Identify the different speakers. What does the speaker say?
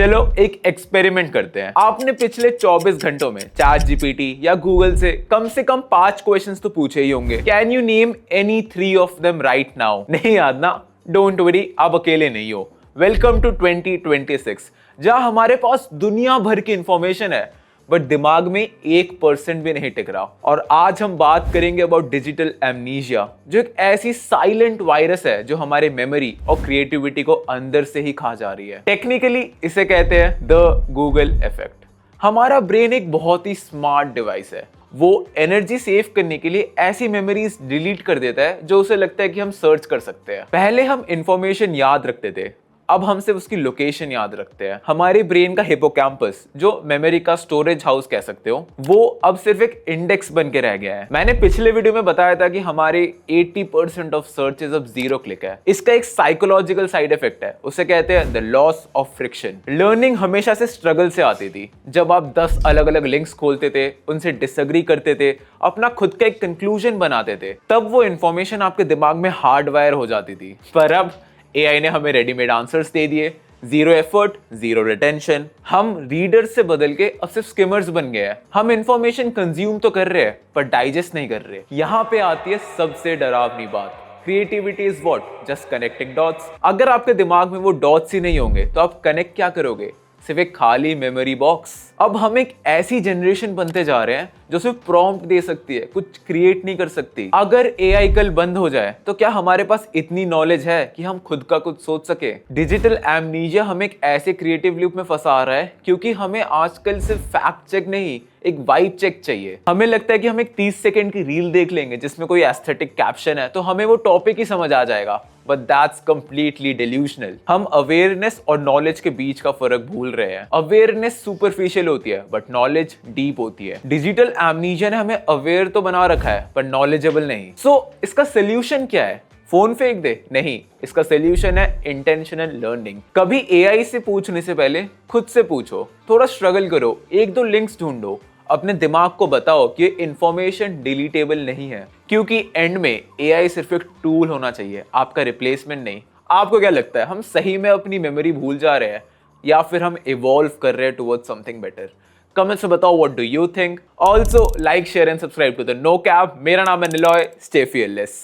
Speaker 1: चलो एक एक्सपेरिमेंट करते हैं। आपने पिछले 24 घंटों में चैट जीपीटी या गूगल से कम 5 क्वेश्चंस तो पूछे ही होंगे। Can you name any 3 of them right now? नहीं याद ना? डोंट वरी, आप अकेले नहीं हो। वेलकम टू 2026, जहां हमारे पास दुनिया भर की इंफॉर्मेशन है बट दिमाग में 1% भी नहीं टिक रहा। और आज हम बात करेंगे अबाउट डिजिटल एमनीशिया, जो एक ऐसी साइलेंट वायरस है जो हमारे मेमोरी और क्रिएटिविटी को अंदर से ही खा जा रही है। टेक्निकली इसे कहते हैं द गूगल इफेक्ट। हमारा ब्रेन एक बहुत ही स्मार्ट डिवाइस है। वो एनर्जी सेव करने के लिए ऐसी मेमोरीज डिलीट कर देता है जो उसे लगता है कि हम सर्च कर सकते हैं। पहले हम इंफॉर्मेशन याद रखते थे, अब हम सिर्फ उसकी लोकेशन याद रखते हैं। हमारे ब्रेन का हिपोकैम्पस, जो मेमोरी का स्टोरेज हाउस कह सकते हो, वो अब सिर्फ एक इंडेक्स बन के रह गया है। मैंने पिछले वीडियो में बताया था कि हमारे 80% ऑफ सर्चेज अब 0 क्लिक है। इसका एक साइकोलॉजिकल साइड इफेक्ट है, उसे कहते हैं the loss of friction. Learning हमेशा से स्ट्रगल से आती थी। जब आप 10 अलग अलग लिंक्स खोलते थे, उनसे डिसएग्री करते थे, अपना खुद का एक कंक्लूजन बनाते थे, तब वो इंफॉर्मेशन आपके दिमाग में हार्डवायर हो जाती थी। पर अब एआई ने हमें रेडीमेड आंसर्स दे दिए। 0 एफर्ट, 0 रिटेंशन। हम रीडर्स से बदल के अब सिर्फ स्किमर्स बन गए हैं। हम इंफॉर्मेशन कंज्यूम तो कर रहे हैं पर डाइजेस्ट नहीं कर रहे। यहाँ पे आती है सबसे डरावनी बात। Creativity is what? Just connecting dots. अगर आपके दिमाग में वो डॉट्स ही नहीं होंगे तो आप कनेक्ट क्या करोगे? सिर्फ एक खाली मेमोरी बॉक्स। अब हम एक ऐसी जनरेशन बनते जा रहे हैं जो सिर्फ प्रॉम्प्ट दे सकती है, कुछ क्रिएट नहीं कर सकती। अगर एआई कल बंद हो जाए तो क्या हमारे पास इतनी नॉलेज है कि हम खुद का कुछ सोच सके? डिजिटल एमनीशिया हमें एक ऐसे क्रिएटिव लूप में फंसा रहा है क्योंकि हमें आजकल सिर्फ फैक्ट चेक नहीं, एक वाइब चेक चाहिए। हमें लगता है कि हम एक 30 सेकंड की रील देख लेंगे जिसमें कोई एस्थेटिक कैप्शन है तो हमें वो टॉपिक ही समझ आ जाएगा। But that's completely delusional. हम अवेयरनेस और नॉलेज के बीच का फर्क भूल रहे हैं। अवेयरनेस सुपरफिशियल होती है बट नॉलेज डीप होती है। डिजिटल एमनीशिया ने हमें अवेयर तो बना रखा है पर नॉलेजेबल नहीं। सो इसका सोल्यूशन क्या है? फोन फेंक दे? नहीं, इसका सोल्यूशन है इंटेंशनल लर्निंग। कभी एआई से पूछने से पहले खुद से पूछो, थोड़ा स्ट्रगल करो, 1-2 लिंक्स ढूंढो, अपने दिमाग को बताओ कि इंफॉर्मेशन डिलीटेबल नहीं है। क्योंकि एंड में एआई सिर्फ एक टूल होना चाहिए, आपका रिप्लेसमेंट नहीं। आपको क्या लगता है, हम सही में अपनी मेमोरी भूल जा रहे हैं या फिर हम इवॉल्व कर रहे हैं टुवर्ड्स समथिंग बेटर? कमेंट्स में बताओ what do you think. Also like, share and subscribe to the no cap. मेरा नाम है निलॉय। Stay fearless.